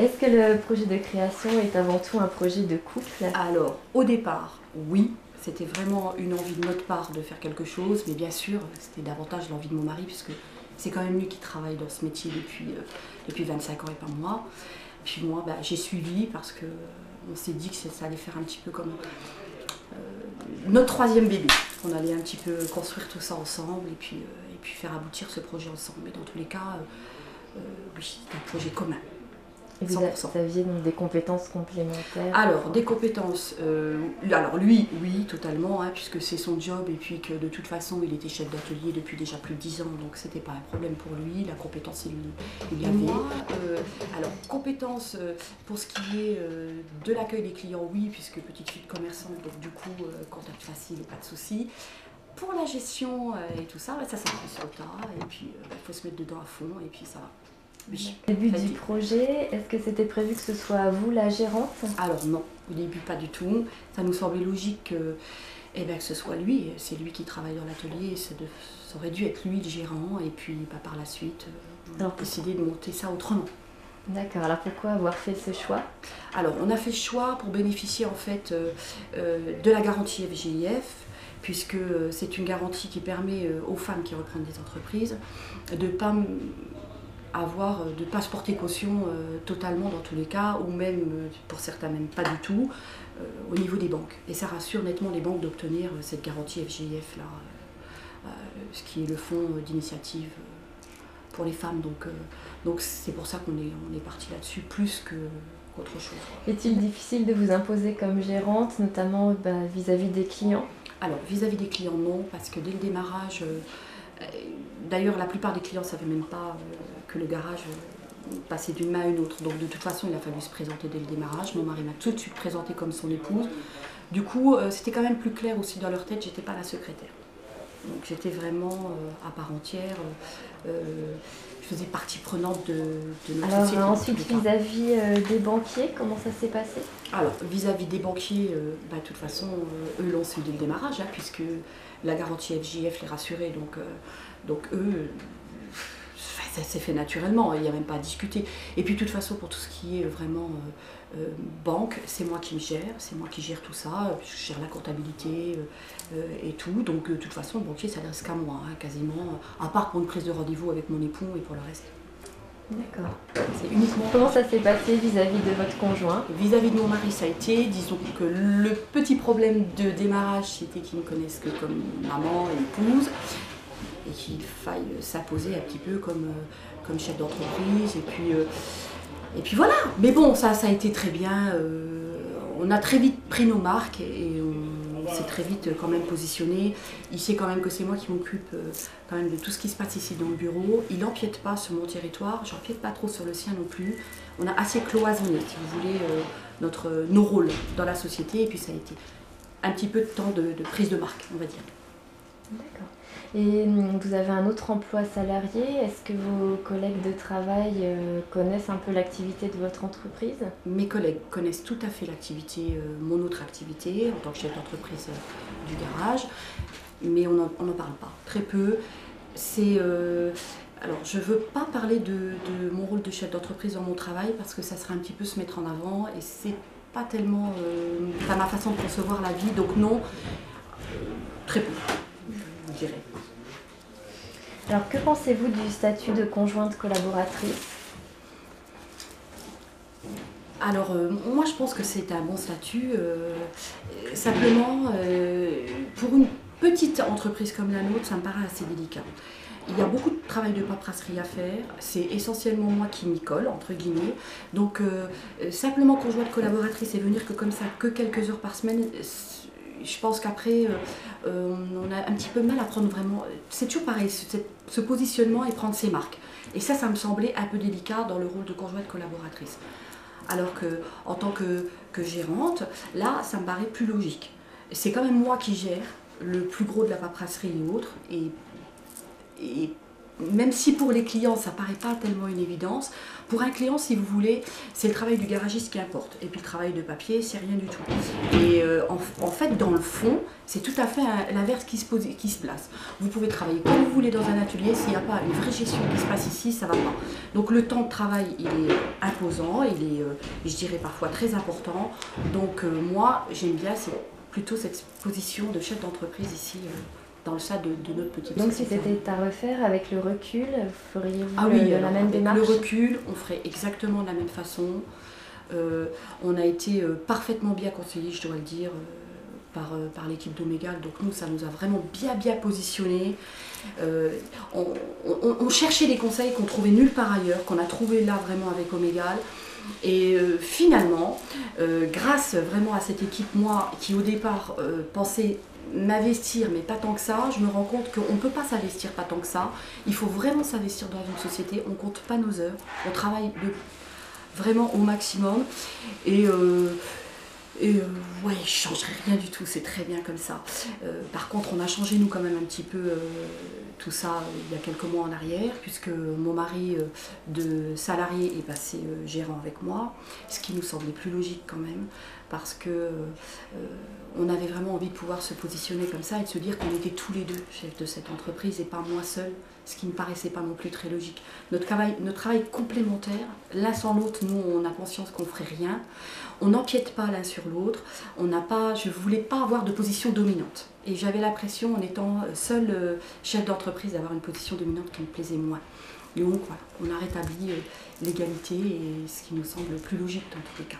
Est-ce que le projet de création est avant tout un projet de couple? Alors, au départ, oui, c'était vraiment une envie de notre part de faire quelque chose, mais bien sûr, c'était davantage l'envie de mon mari, puisque c'est quand même lui qui travaille dans ce métier depuis 25 ans et pas moi. Puis moi, j'ai suivi parce qu'on s'est dit que ça allait faire un petit peu comme notre troisième bébé. On allait un petit peu construire tout ça ensemble et puis faire aboutir ce projet ensemble. Mais dans tous les cas, oui, c'est un projet commun. Et vous aviez donc des compétences complémentaires? Alors, des compétences, alors lui, oui, totalement, hein, puisque c'est son job et puis que de toute façon, il était chef d'atelier depuis déjà plus de 10 ans, donc c'était pas un problème pour lui, la compétence, il l'avait. Moi, alors, compétences pour ce qui est de l'accueil des clients, oui, puisque petite fille de commerçante, donc du coup, contact facile et pas de souci. Pour la gestion et tout ça, ça s'apprend sur le tas, et puis il faut se mettre dedans à fond, et puis ça va. Oui. Au début du projet, est-ce que c'était prévu que ce soit vous la gérante? Alors non, au début pas du tout. Ça nous semblait logique que ce soit lui. C'est lui qui travaille dans l'atelier. Ça aurait dû être lui le gérant. Et puis par la suite, on a décidé de monter ça autrement. D'accord, alors pourquoi avoir fait ce choix? Alors on a fait le choix pour bénéficier en fait de la garantie FGIF, puisque c'est une garantie qui permet aux femmes qui reprennent des entreprises de ne pas se porter caution totalement dans tous les cas, ou même, pour certains même pas du tout, au niveau des banques. Et ça rassure nettement les banques d'obtenir cette garantie FGIF, là, ce qui est le fonds d'initiative pour les femmes. Donc c'est pour ça qu'on est parti là-dessus, plus qu'autre chose. Est-il difficile de vous imposer comme gérante, notamment vis-à-vis des clients? Alors, vis-à-vis des clients, non, parce que dès le démarrage... D'ailleurs, la plupart des clients ne savaient même pas que le garage passait d'une main à une autre. Donc de toute façon, il a fallu se présenter dès le démarrage. Mon mari m'a tout de suite présenté comme son épouse. Du coup, c'était quand même plus clair aussi dans leur tête, j'étais pas la secrétaire. Donc j'étais vraiment à part entière. Je faisais partie prenante de notre société. Alors ensuite, vis-à-vis des banquiers, comment ça s'est passé? Alors, vis-à-vis des banquiers, de toute façon, eux l'ont su dès le démarrage, hein, puisque la garantie FJF les rassurait, donc eux, ça s'est fait naturellement, il n'y a même pas à discuter. Et puis de toute façon, pour tout ce qui est vraiment banque, c'est moi qui me gère, c'est moi qui gère tout ça, je gère la comptabilité et tout, donc de toute façon, le banquier s'adresse qu'à moi, hein, quasiment, à part pour une prise de rendez-vous avec mon époux et pour le reste. D'accord. C'est uniquement... Comment ça s'est passé vis-à-vis de votre conjoint? Vis-à-vis de mon mari, ça a été, disons que le petit problème de démarrage, c'était qu'il ne me connaisse que comme maman et épouse, et qu'il faille s'imposer un petit peu comme chef d'entreprise, et puis voilà. Mais bon, ça a été très bien, on a très vite pris nos marques, et on s'est très vite quand même positionné. Il sait quand même que c'est moi qui m'occupe quand même de tout ce qui se passe ici dans le bureau. Il n'empiète pas sur mon territoire, j'empiète pas trop sur le sien non plus. On a assez cloisonné, si vous voulez, nos rôles dans la société, et puis ça a été un petit peu de temps de prise de marque, on va dire. D'accord. Et vous avez un autre emploi salarié. Est-ce que vos collègues de travail connaissent un peu l'activité de votre entreprise? Mes collègues connaissent tout à fait l'activité, mon autre activité, en tant que chef d'entreprise du garage, mais on n'en parle pas, très peu. Alors, je ne veux pas parler de mon rôle de chef d'entreprise dans mon travail, parce que ça serait un petit peu se mettre en avant, et c'est pas tellement ma façon de concevoir la vie, donc non, très peu, je dirais. Alors, que pensez-vous du statut de conjointe collaboratrice? Alors, moi je pense que c'est un bon statut, simplement pour une petite entreprise comme la nôtre, ça me paraît assez délicat. Il y a beaucoup de travail de paperasserie à faire, c'est essentiellement moi qui m'y colle, entre guillemets. Donc simplement conjointe collaboratrice et venir que comme ça, que quelques heures par semaine, je pense qu'après on a un petit peu mal à prendre vraiment, c'est toujours pareil, ce positionnement et prendre ses marques. Et ça me semblait un peu délicat dans le rôle de conjointe collaboratrice. Alors qu'en tant que gérante, là ça me paraît plus logique. C'est quand même moi qui gère le plus gros de la paperasserie et autres, et même si pour les clients ça paraît pas tellement une évidence, pour un client, si vous voulez, c'est le travail du garagiste qui importe. Et puis le travail de papier, c'est rien du tout. Et en fait, dans le fond, c'est tout à fait l'inverse qui se place. Vous pouvez travailler comme vous voulez dans un atelier, s'il n'y a pas une vraie gestion qui se passe ici, ça ne va pas. Donc le temps de travail, il est imposant, il est, je dirais parfois très important. Donc moi, j'aime bien plutôt cette position de chef d'entreprise ici. Dans le cadre de notre petite Donc société. si c'était à refaire, avec le recul, feriez-vous la même avec démarche? le recul, on ferait exactement de la même façon. On a été parfaitement bien conseillé, je dois le dire, par l'équipe d'Omégal. Donc nous, ça nous a vraiment bien positionné. On cherchait des conseils qu'on trouvait nulle part ailleurs, qu'on a trouvé là vraiment avec Omégal. Et finalement, grâce vraiment à cette équipe, moi, qui au départ pensais m'investir, mais pas tant que ça, je me rends compte qu'on ne peut pas s'investir pas tant que ça. Il faut vraiment s'investir dans une société, on ne compte pas nos heures, on travaille vraiment au maximum. Et ouais, je ne changerai rien du tout, c'est très bien comme ça. Par contre, on a changé nous quand même un petit peu tout ça il y a quelques mois en arrière, puisque mon mari de salarié est passé gérant avec moi, ce qui nous semblait plus logique quand même, parce que on avait vraiment envie de pouvoir se positionner comme ça et de se dire qu'on était tous les deux chefs de cette entreprise et pas moi seule, ce qui ne me paraissait pas non plus très logique. Notre travail complémentaire, l'un sans l'autre, nous on a conscience qu'on ne ferait rien, on n'empiète pas l'un sur l'autre, je ne voulais pas avoir de position dominante. Et j'avais l'impression, en étant seule chef d'entreprise, d'avoir une position dominante qui me plaisait moins. Donc voilà, on a rétabli l'égalité et ce qui nous semble plus logique dans tous les cas.